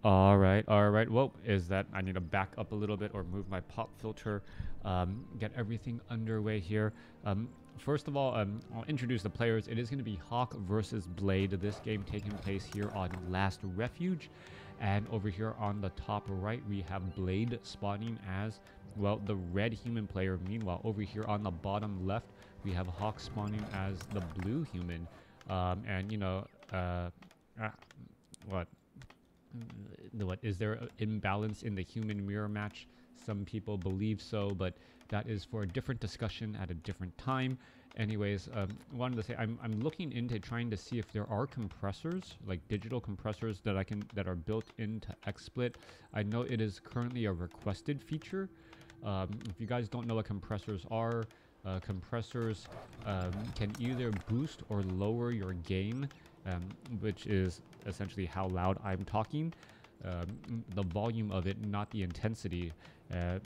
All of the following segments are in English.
All right, all right. Well, is that I need to back up a little bit or move my pop filter, get everything underway here. First of all, I'll introduce the players. It is going to be Hawk versus Blade. This game taking place here on Last Refuge. And over here on the top right, we have Blade spawning as, well, the red human player. Meanwhile, over here on the bottom left, we have Hawk spawning as the blue human. And, you know, what? What is there an imbalance in the human mirror match? Some people believe so, but that is for a different discussion at a different time. Anyways, wanted to say I'm looking into trying to see if there are compressors, like digital compressors that are built into XSplit. I know it is currently a requested feature. If you guys don't know what compressors are, compressors can either boost or lower your gain, which is essentially how loud I'm talking, the volume of it, not the intensity,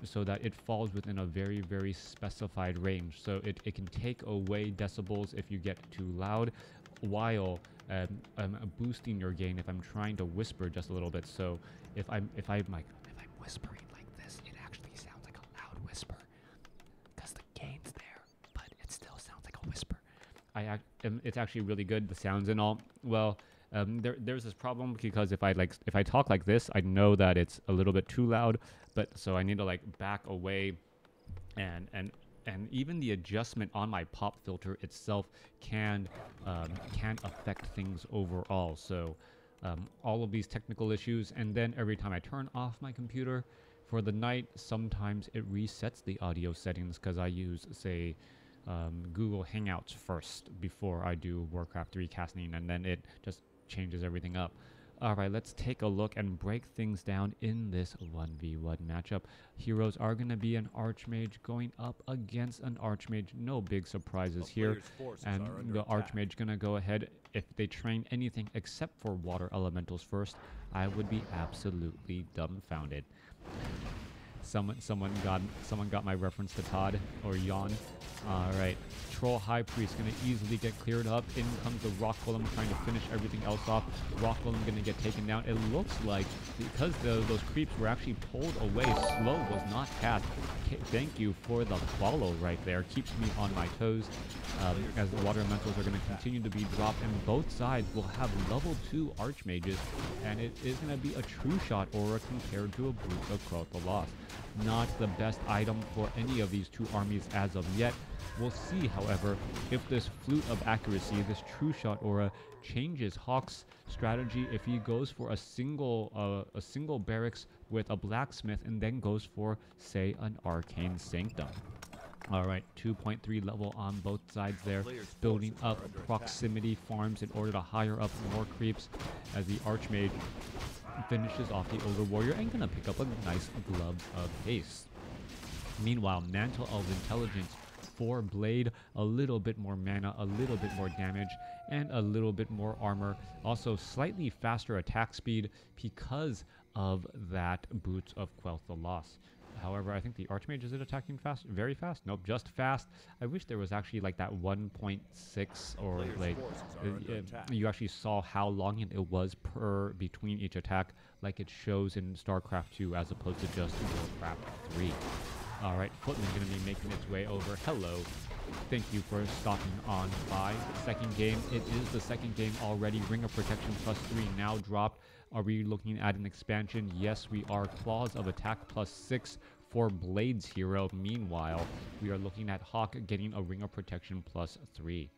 so that it falls within a very, very specified range. So it can take away decibels if you get too loud, while boosting your gain if I'm trying to whisper just a little bit. So if I'm whispering like this, it actually sounds like a loud whisper because the gain's there, but it still sounds like a whisper. It's actually really good, the sounds and all. Well, there's this problem because if I talk like this, I know that it's a little bit too loud, but so I need to like back away, and even the adjustment on my pop filter itself can affect things overall. So all of these technical issues, and then every time I turn off my computer for the night, sometimes it resets the audio settings because I use, say, Google Hangouts first before I do WarCraft 3 casting, and then it just changes everything up. Alright, let's take a look and break things down in this 1v1 matchup. Heroes are going to be an Archmage going up against an Archmage. No big surprises here. And the Archmage going to go ahead. If they train anything except for water elementals first, I would be absolutely dumbfounded. Someone got my reference to Todd or Yawn. Alright, Troll High Priest gonna easily get cleared up. In comes the Rock Golem trying to finish everything else off. Rock Golem gonna get taken down. It looks like because those creeps were actually pulled away, slow was not cast. Thank you for the follow right there. Keeps me on my toes as the water elementals are gonna continue to be dropped, and both sides will have level 2 Archmages, and it is gonna be a true shot aura compared to a Brute of Quel'Tha Lost. Not the best item for any of these two armies as of yet. We'll see, however, if this Flute of Accuracy, this True Shot aura, changes Hawk's strategy if he goes for a single barracks with a blacksmith and then goes for, say, an Arcane Sanctum. Alright, 2.3 level on both sides there, building up proximity farms in order to hire up more creeps as the Archmage finishes off the Ogre Warrior and gonna pick up a nice Glove of Haste. Meanwhile, Mantle of Intelligence for Blade, a little bit more mana, a little bit more damage, and a little bit more armor. Also, slightly faster attack speed because of that Boots of Quel'Tha Lost. However, I think the Archmage, is it attacking fast? Very fast? Nope, just fast. I wish there was actually like that 1.6 or like you actually saw how long it was per between each attack, like it shows in StarCraft 2 as opposed to just WarCraft 3. Alright, Footman going to be making its way over. Hello. Thank you for stopping on by. Second game. It is the second game already. Ring of Protection +3 now dropped. Are we looking at an expansion? Yes, we are. Claws of Attack +6 for Blade's hero. Meanwhile, we are looking at Hawk getting a Ring of Protection +3.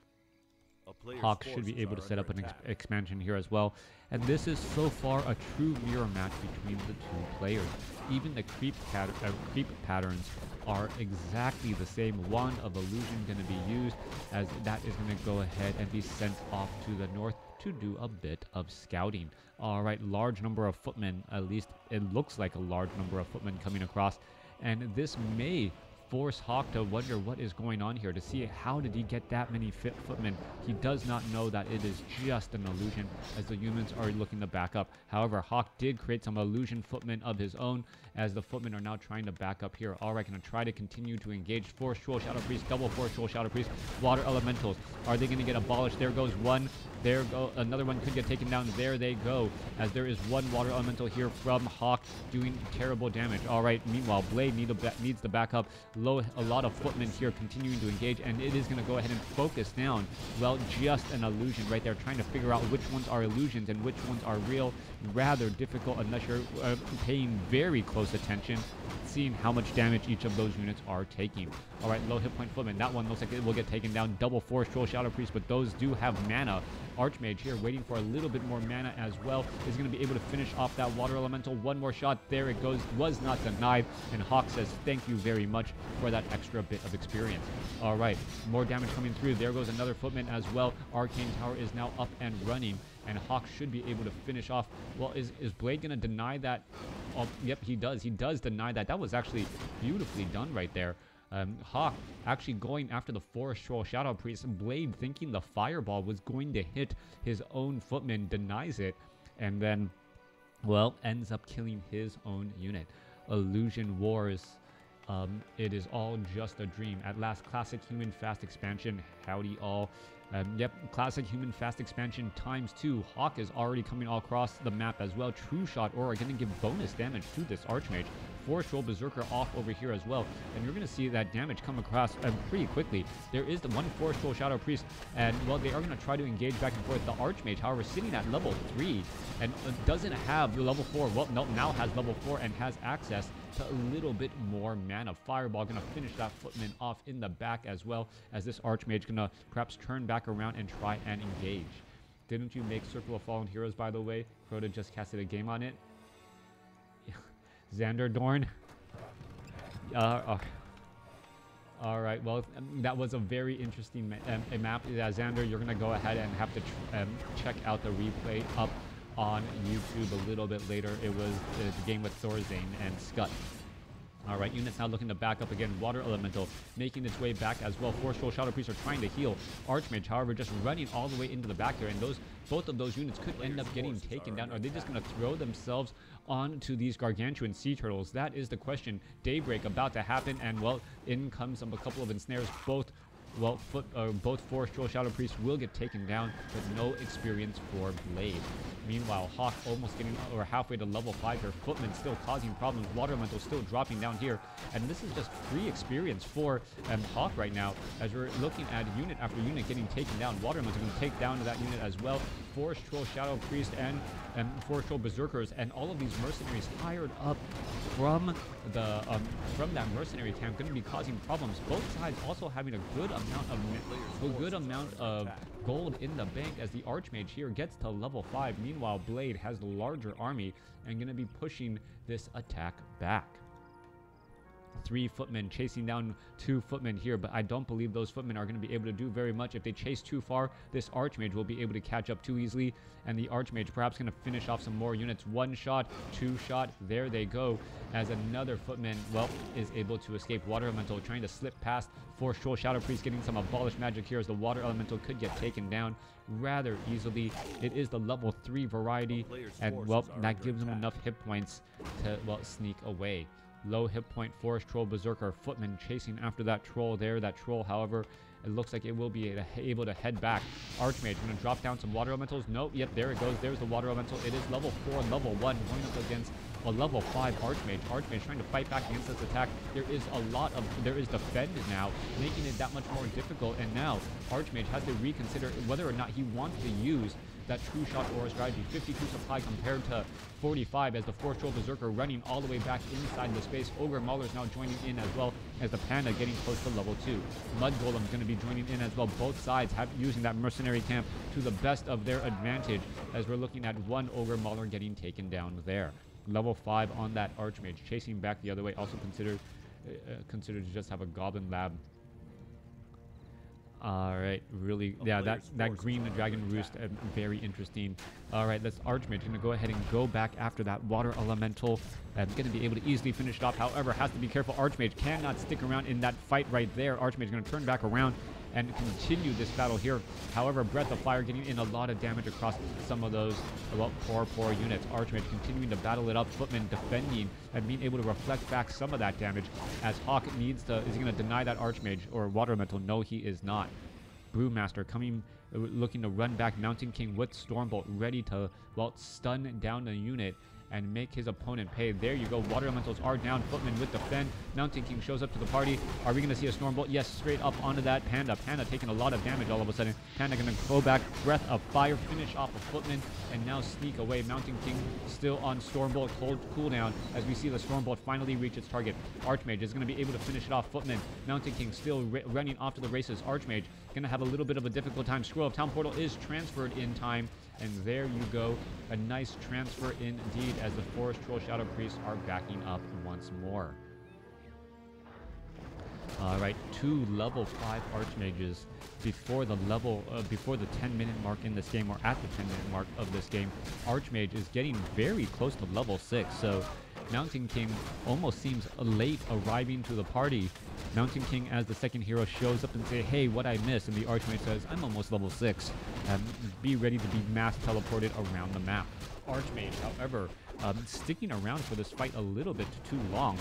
Hawk should be able to set up an expansion here as well. And this is so far a true mirror match between the two players. Even the creep patterns are exactly the same. Wand of Illusion going to be used, as that is going to go ahead and be sent off to the north to do a bit of scouting. Alright, large number of footmen, at least it looks like a large number of footmen coming across. And this may force Hawk to wonder what is going on here, to see how did he get that many footmen. He does not know that it is just an illusion, as the humans are looking to back up. However, Hawk did create some illusion footmen of his own, as the footmen are now trying to back up here. All right, gonna try to continue to engage. Force Troll Shadow Priest, double Force Troll Shadow Priest, Water Elementals. Are they gonna get abolished? There goes one. There go, another one could get taken down. There they go, as there is one Water Elemental here from Hawk doing terrible damage. All right, meanwhile, Blade needs to back up. A lot of footmen here continuing to engage, and it is going to go ahead and focus down. Well, just an illusion right there, trying to figure out which ones are illusions and which ones are real. Rather difficult unless you're paying very close attention, seeing how much damage each of those units are taking. All right, low hit point footman. That one looks like it will get taken down. Double Force Troll Shadow Priest, but those do have mana. Archmage here waiting for a little bit more mana as well, is going to be able to finish off that Water Elemental. One more shot. There it goes. Was not denied. And Hawk says thank you very much for that extra bit of experience. All right, more damage coming through. There goes another footman as well. Arcane Tower is now up and running, and Hawk should be able to finish off. Well, is Blade going to deny that? Oh, yep, he does. He does deny that. That was actually beautifully done right there. Hawk actually going after the Forest Troll Shadow Priest. Blade, thinking the fireball was going to hit his own footman, denies it, and then, well, ends up killing his own unit. Illusion Wars. It is all just a dream. At last, Classic Human Fast Expansion. Howdy all. Yep, Classic Human Fast Expansion ×2. Hawk is already coming all across the map as well. True Shot Aura going to give bonus damage to this Archmage. Force Troll Berserker off over here as well, and you're going to see that damage come across pretty quickly. There is the one Force Troll Shadow Priest, and well, they are going to try to engage back and forth. The Archmage, however, sitting at level 3 and doesn't have the level 4. Well, no, now has level 4 and has access to a little bit more mana. Fireball going to finish that footman off in the back, as well as this Archmage going to perhaps turn back around and try and engage. Didn't you make Circle of Fallen Heroes, by the way? Crota just casted a game on it. Xander Dorn. All right, well, that was a very interesting map. Xander, you're going to go ahead and have to check out the replay up on YouTube a little bit later. It was the game with Thorzane and Scut. All right, units now looking to back up again. Water Elemental making its way back as well. Force Troll Shadow Priest are trying to heal. Archmage, however, just running all the way into the back here, and both of those units could end up getting taken down. Are they just going to throw themselves onto these gargantuan sea turtles? That is the question. Daybreak about to happen, and well, in comes a couple of ensnares. Both Force Troll Shadow Priest will get taken down, but no experience for Blade. Meanwhile, Hawk almost getting or halfway to level 5 here. Footman still causing problems. Water Elemental still dropping down here. And this is just free experience for Hawk right now, as we're looking at unit after unit getting taken down. Water Elemental going to take down that unit as well. Forest Troll Shadow Priest and Forest Troll Berserkers, and all of these mercenaries hired up from that mercenary camp going to be causing problems. Both sides also having a good amount of gold in the bank, as the Archmage here gets to level 5. Meanwhile, Blade has the larger army and going to be pushing this attack back. 3 footmen chasing down 2 footmen here, but I don't believe those footmen are going to be able to do very much. If they chase too far, this Archmage will be able to catch up too easily, and the Archmage perhaps going to finish off some more units. 1 shot, 2 shot, there they go, as another footman, well, is able to escape. Water Elemental trying to slip past. Force Troll Shadow Priest getting some abolished magic here, as the Water Elemental could get taken down rather easily. It is the level 3 variety, and well, that gives them enough hit points to, well, sneak away. Low hit point Forest Troll Berserker footman chasing after that troll there. That troll, however, it looks like it will be able to head back. Archmage going to drop down some Water Elementals. Nope, yep, there it goes. There's the Water Elemental. It is level 4 and level 1 going up against a level 5 Archmage. Archmage trying to fight back against this attack. There is defend now, making it that much more difficult, and now Archmage has to reconsider whether or not he wants to use that True Shot Aura strategy. 52 supply compared to 45, as the Force Troll Berserker running all the way back inside the space. Ogre Mauler's now joining in, as well as the Panda getting close to level 2. Mud Golem's going to be joining in as well. Both sides using that mercenary camp to the best of their advantage, as we're looking at one Ogre Mauler getting taken down there. Level 5 on that Archmage, chasing back the other way. Also considered to just have a Goblin Lab. Alright, really, yeah, that green dragon roost, very interesting. Alright, that's Archmage gonna go ahead and go back after that water elemental. Gonna be able to easily finish it off, however, has to be careful. Archmage cannot stick around in that fight right there. Archmage gonna turn back around and continue this battle here. However, Breath of Fire getting in a lot of damage across some of those, well, poor units. Archmage continuing to battle it up. Footman defending and being able to reflect back some of that damage as Hawk needs to, is he going to deny that Archmage or Water Elemental? No, he is not. Brewmaster coming, looking to run back. Mountain King with Stormbolt ready to, well, stun down the unit and make his opponent pay. There you go. Water Elementals are down. Footman with defend. Mountain King shows up to the party. Are we going to see a Stormbolt? Yes, straight up onto that Panda. Panda taking a lot of damage all of a sudden. Panda going to go back. Breath of Fire. Finish off of Footman. And now sneak away. Mountain King still on Stormbolt. Cooldown as we see the Stormbolt finally reach its target. Archmage is going to be able to finish it off. Footman. Mountain King still running off to the races. Archmage going to have a little bit of a difficult time. Scroll of Town Portal is transferred in time. And there you go. A nice transfer indeed as the Forest Troll Shadow Priests are backing up once more. Alright, 2 level 5 Archmages before the 10-minute mark in this game, or at the 10-minute mark of this game. Archmage is getting very close to level 6, so Mountain King almost seems late arriving to the party. Mountain King, as the second hero, shows up and say, hey, what I missed? And the Archmage says, I'm almost level 6. Be ready to be mass teleported around the map. Archmage, however, sticking around for this fight a little bit too long.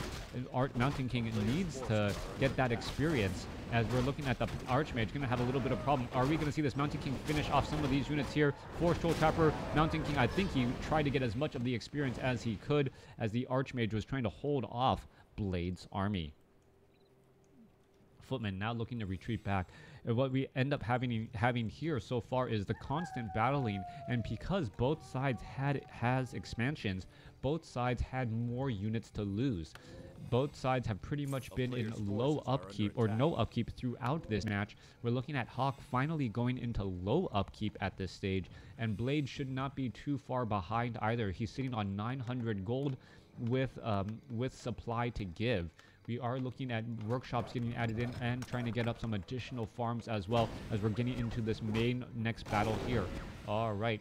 Mountain King needs to get that experience, as we're looking at the Archmage going to have a little bit of problem. Are we going to see this Mountain King finish off some of these units here? Force Troll Trapper, Mountain King, I think he tried to get as much of the experience as he could, as the Archmage was trying to hold off Blade's army. Footman now looking to retreat back. And what we end up having here so far is the constant battling, and because both sides has expansions, both sides had more units to lose. Both sides have pretty much been in low upkeep or no upkeep throughout this match. We're looking at Hawk finally going into low upkeep at this stage, and Blade should not be too far behind either. He's sitting on 900 gold with supply to give. We are looking at workshops getting added in and trying to get up some additional farms as well, as we're getting into this main next battle here. All right.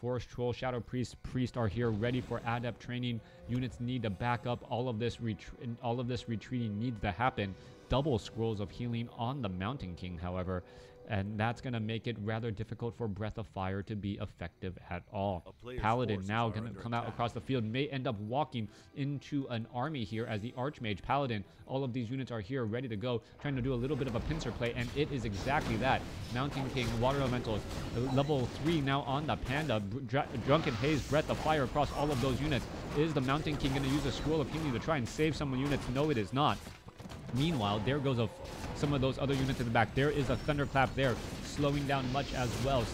Forest Troll, Shadow Priest are here ready for adept training. Units need to back up. All of this retreating needs to happen. Double scrolls of healing on the Mountain King, however, and that's going to make it rather difficult for Breath of Fire to be effective at all. Paladin now going to come out across the field, may end up walking into an army here as the Archmage, Paladin, all of these units are here ready to go, trying to do a little bit of a pincer play, and it is exactly that. Mountain King, Water Elementals, level 3 now on the Panda, Drunken Haze, Breath of Fire across all of those units. Is the Mountain King going to use a Scroll of Healing to try and save some units? No, it is not. Meanwhile, there goes some of those other units in the back. There is a Thunderclap there, slowing down much as well.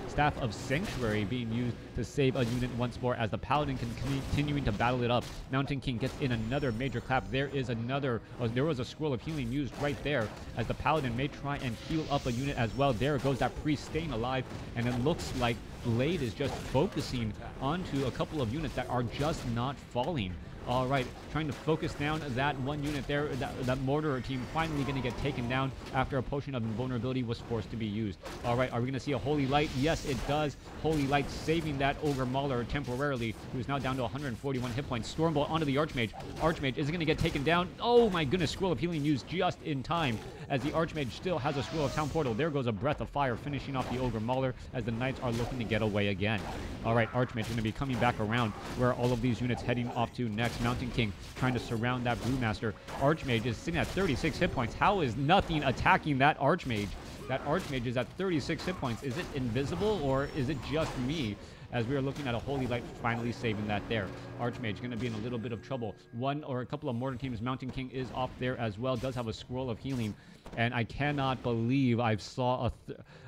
Staff of Sanctuary being used to save a unit once more, as the Paladin continuing to battle it up. Mountain King gets in another major clap. There is another, there was a Scroll of Healing used right there, as the Paladin may try and heal up a unit as well. There goes that Priest staying alive, and it looks like Blade is just focusing onto a couple of units that are just not falling. All right, trying to focus down that one unit there. That Mortar team finally going to get taken down after a potion of invulnerability was forced to be used. All right, are we going to see a Holy Light? Yes, it does. Holy Light saving that Ogre Mauler temporarily, who's now down to 141 hit points. Stormbolt onto the Archmage. Archmage is going to get taken down. Oh my goodness, Scroll of Healing used just in time, as the Archmage still has a Scroll of Town Portal. There goes a Breath of Fire, finishing off the Ogre Mauler, as the Knights are looking to get away again. All right, Archmage going to be coming back around where all of these units heading off to next. Mountain King trying to surround that Brewmaster. Archmage is sitting at 36 hit points. How is nothing attacking that Archmage? That Archmage is at 36 hit points. Is it invisible, or is it just me? As we are looking at a Holy Light finally saving that there. Archmage going to be in a little bit of trouble. One or a couple of Mortar teams. Mountain King is off there as well. Does have a Scroll of Healing. And I cannot believe I saw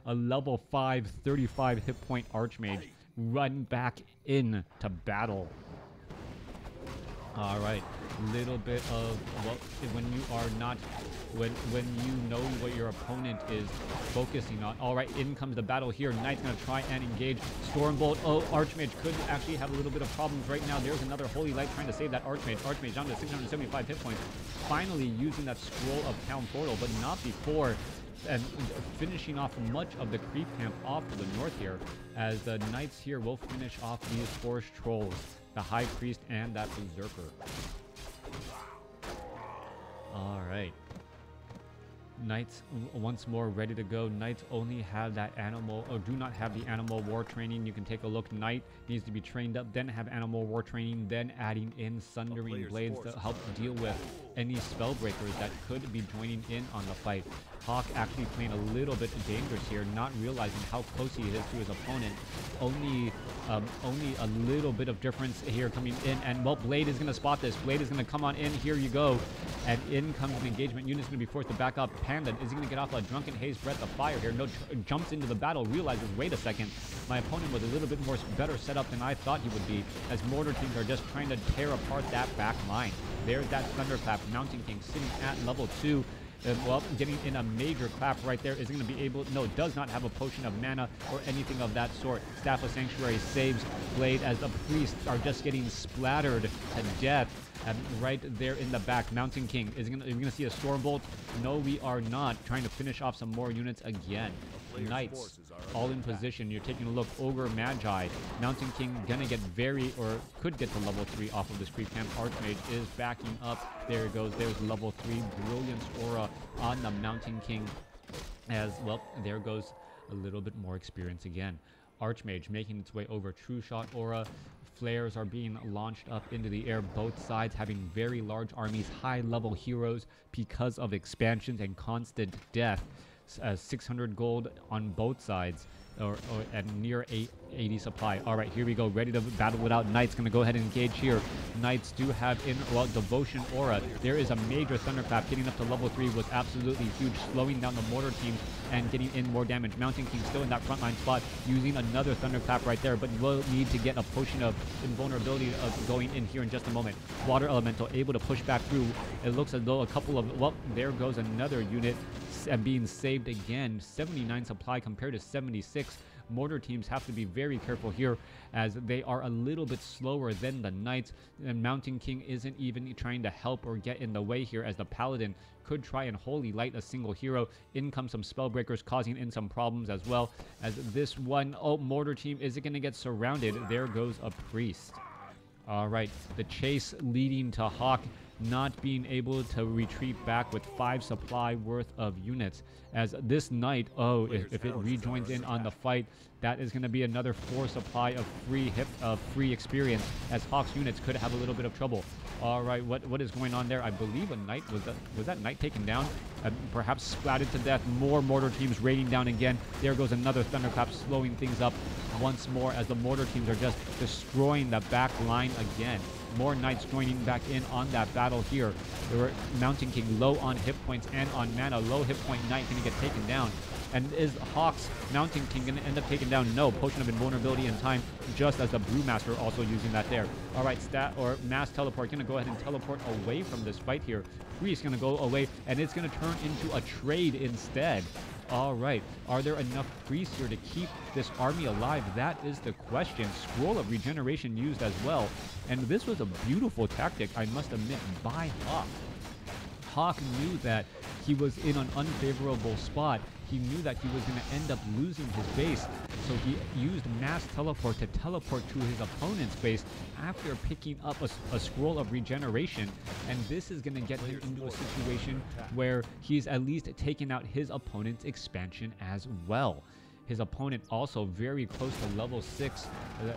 a level 5, 35 hit point Archmage run back into battle. All right, little bit of, well, when you are not, when you know what your opponent is focusing on. All right, in comes the battle here. Knight's gonna try and engage. Stormbolt. Oh, Archmage could actually have a little bit of problems right now. There's another Holy Light trying to save that Archmage. Archmage down to 675 hit points. Finally using that Scroll of Town Portal, but not before and finishing off much of the creep camp off to the north here, as the Knights here will finish off these Forest Trolls, the High Priest and that Berserker. Alright. Knights once more ready to go. Knights only have that animal, or do not have the animal war training. You can take a look. Knight needs to be trained up, then have animal war training, then adding in Sundering Blades to help deal with any spellbreakers that could be joining in on the fight. Hawk actually playing a little bit dangerous here, not realizing how close he is to his opponent. Only a little bit of difference here coming in, and well, Blade is going to spot this. Blade is going to come on in. Here you go, and in comes an engagement. Unit's going to be forced to back up. Panda, is he going to get off a Drunken Haze Breath of Fire here? No, jumps into the battle, realizes, wait a second, my opponent was a little bit more better set up than I thought he would be, as mortar teams are just trying to tear apart that back line. There's that Thunderclap. Mountain King sitting at level 2. Well, getting in a major clap right there. Is going to be able, no, does not have a potion of mana or anything of that sort. Staff of Sanctuary saves Blade as the priests are just getting splattered to death. And right there in the back, Mountain King is going to see a Stormbolt. No, we are not. Trying to finish off some more units again. Knights all in position. You're taking a look. Ogre Magi. Mountain King gonna get could get to level 3 off of this creep camp. Archmage is backing up. There it goes. There's level 3 Brilliance Aura on the Mountain King. As well, there goes a little bit more experience again. Archmage making its way over. True Shot Aura. Flares are being launched up into the air, both sides having very large armies, high-level heroes because of expansions and constant death. 600 gold on both sides, or at near 80 supply. All right, here we go, ready to battle without. Knights gonna go ahead and engage here. Knights do have Devotion Aura. There is a major Thunderclap. Getting up to level 3 was absolutely huge, slowing down the mortar team and getting in more damage. Mountain King still in that frontline spot, using another Thunderclap right there, but will need to get a potion of invulnerability going in here in just a moment. Water Elemental able to push back through. It looks as though a couple of, well, there goes another unit and being saved again. 79 supply compared to 76. Mortar teams have to be very careful here, as they are a little bit slower than the Knights, and Mountain King isn't even trying to help or get in the way here, as the Paladin could try and Holy Light a single hero. In come some Spellbreakers, causing in some problems as well, as this one, Mortar team, is it going to get surrounded? There goes a Priest. All right, the chase leading to Hawk not being able to retreat back with 5 supply worth of units, as this Knight, if it rejoins in on the fight, that is going to be another 4 supply of free experience, as Hawk's units could have a little bit of trouble. All right, what is going on there? I believe a Knight, was that Knight taken down? Perhaps splatted to death. More mortar teams raining down again. There goes another Thunderclap, slowing things up once more, as the mortar teams are just destroying the back line again. More Knights joining back in on that battle here. There were Mountain King low on hit points and on mana. Low hit point Knight going to get taken down. And is Hawk's Mountain King going to end up taken down? No. Potion of Invulnerability in time, just as the Brewmaster also using that there. All right, Mass Teleport going to go ahead and teleport away from this fight here. Priest going to go away, and it's going to turn into a trade instead. All right, are there enough priests here to keep this army alive? That is the question. Scroll of Regeneration used as well, and this was a beautiful tactic, I must admit, by Hawk. Hawk knew that he was in an unfavorable spot. He knew that he was going to end up losing his base, so he used Mass Teleport to teleport to his opponent's base after picking up a Scroll of Regeneration, and this is going to get him into a situation where he's at least taken out his opponent's expansion as well. His opponent also very close to level 6.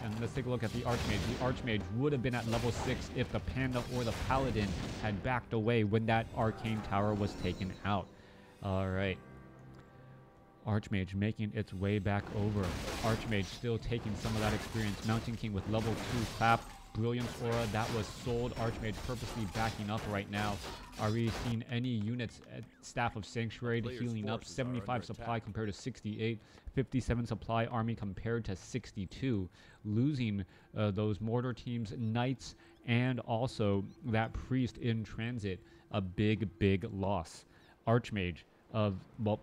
And let's take a look at the Archmage. The Archmage would have been at level 6 if the Panda or the Paladin had backed away when that Arcane Tower was taken out. All right. Archmage making its way back over. Archmage still taking some of that experience. Mountain King with level 2 clap. Brilliance Aura, that was sold. Archmage purposely backing up right now. Are we seeing any units at Staff of Sanctuary healing up? 75 supply compared to 68. 57 supply army compared to 62. Losing those mortar teams, Knights, and also that Priest in transit. A big, big loss. Archmage of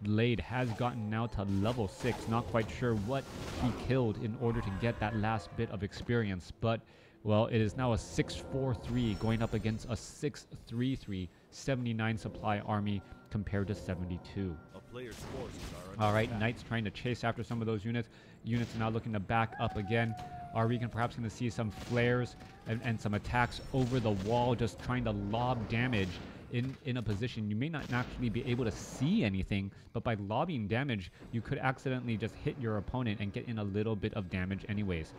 Blade has gotten now to level 6. Not quite sure what he killed in order to get that last bit of experience, but well, it is now a 6-4-3 going up against a 6-3-3, 79 supply army compared to 72. Players' forces are under All right, attack. Knights trying to chase after some of those units. Units now looking to back up again. Are we perhaps going to see some flares and some attacks over the wall, just trying to lob damage in a position you may not actually be able to see anything, but by lobbing damage, you could accidentally just hit your opponent and get in a little bit of damage anyways.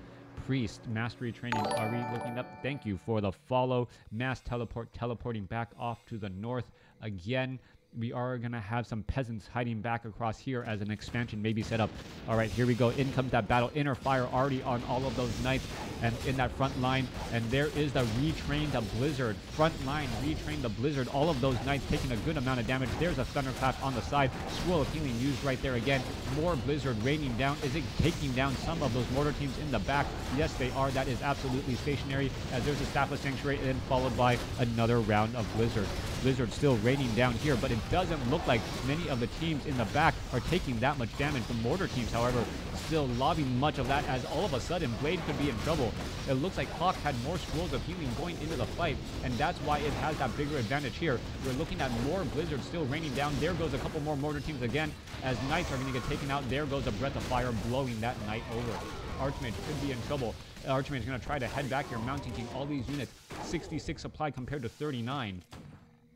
Priest, mastery training, are we looking up? Thank you for the follow. Mass teleport, teleporting back off to the north again. We are going to have some peasants hiding back across here as an expansion may be set up. All right, here we go. In comes that battle. Inner fire already on all of those knights and in that front line. And there is the retrained blizzard. Front line, retrained the blizzard. All of those knights taking a good amount of damage. There's a thunderclap on the side. Scroll of healing used right there again. More blizzard raining down. Is it taking down some of those mortar teams in the back? Yes, they are. That is absolutely stationary as there's a staff of sanctuary and then followed by another round of blizzard. Blizzard still raining down here, but it doesn't look like many of the teams in the back are taking that much damage. The mortar teams, however, still lobbing much of that as all of a sudden Blade could be in trouble. It looks like Hawk had more scrolls of healing going into the fight, and that's why it has that bigger advantage here. We're looking at more blizzard still raining down. There goes a couple more mortar teams again as knights are going to get taken out. There goes a breath of fire blowing that knight over. Archmage could be in trouble. Archmage is going to try to head back here, mounting king all these units. 66 supply compared to 39.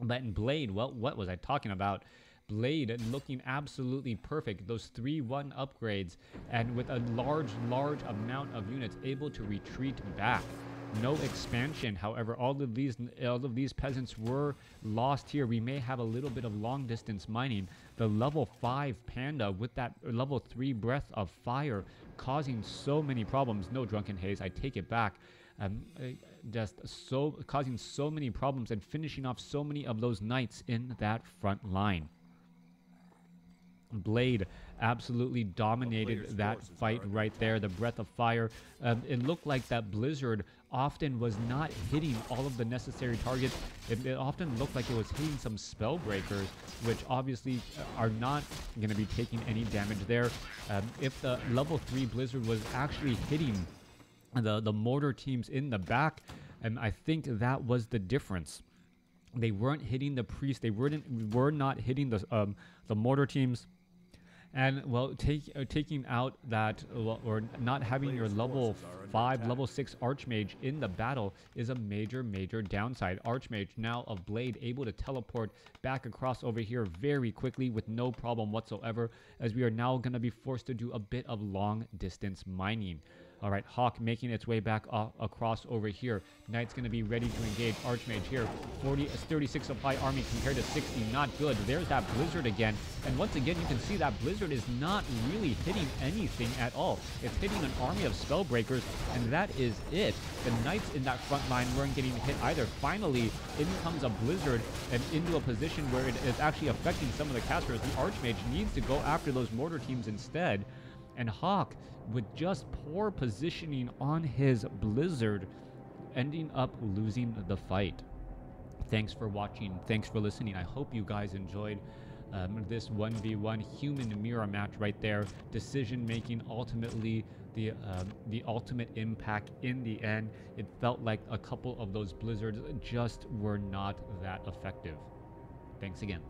But in Blade, well, what was I talking about? Blade looking absolutely perfect. Those 3-1 upgrades and with a large amount of units able to retreat back. No expansion, however, all of these peasants were lost here. We may have a little bit of long distance mining. The level 5 Panda with that level 3 breath of fire causing so many problems. No drunken haze, I take it back. Just so causing so many problems and finishing off so many of those knights in that front line. Blade absolutely dominated that fight right there. The breath of fire. It looked like that blizzard often was not hitting all of the necessary targets. It often looked like it was hitting some spell breakers, which obviously are not going to be taking any damage there. If the level 3 blizzard was actually hitting the mortar teams in the back, and I think that was the difference. They weren't hitting the priest. They were not hitting the mortar teams, and well, taking out that or not having your level 5, level 6 archmage in the battle is a major downside. Archmage now of Blade able to teleport back across over here very quickly with no problem whatsoever, as we are now going to be forced to do a bit of long distance mining. All right, Hawk making its way back across over here. Knight's going to be ready to engage. Archmage here. 36 supply army compared to 60. Not good. There's that blizzard again. And once again, you can see that blizzard is not really hitting anything at all. It's hitting an army of spellbreakers, and that is it. The knights in that front line weren't getting hit either. Finally, in comes a blizzard and into a position where it is actually affecting some of the casters. The Archmage needs to go after those mortar teams instead. And Hawk, with just poor positioning on his blizzard, ending up losing the fight. Thanks for watching. Thanks for listening. I hope you guys enjoyed this 1v1 human mirror match right there. Decision making, ultimately the ultimate impact in the end. It felt like a couple of those blizzards just were not that effective. Thanks again.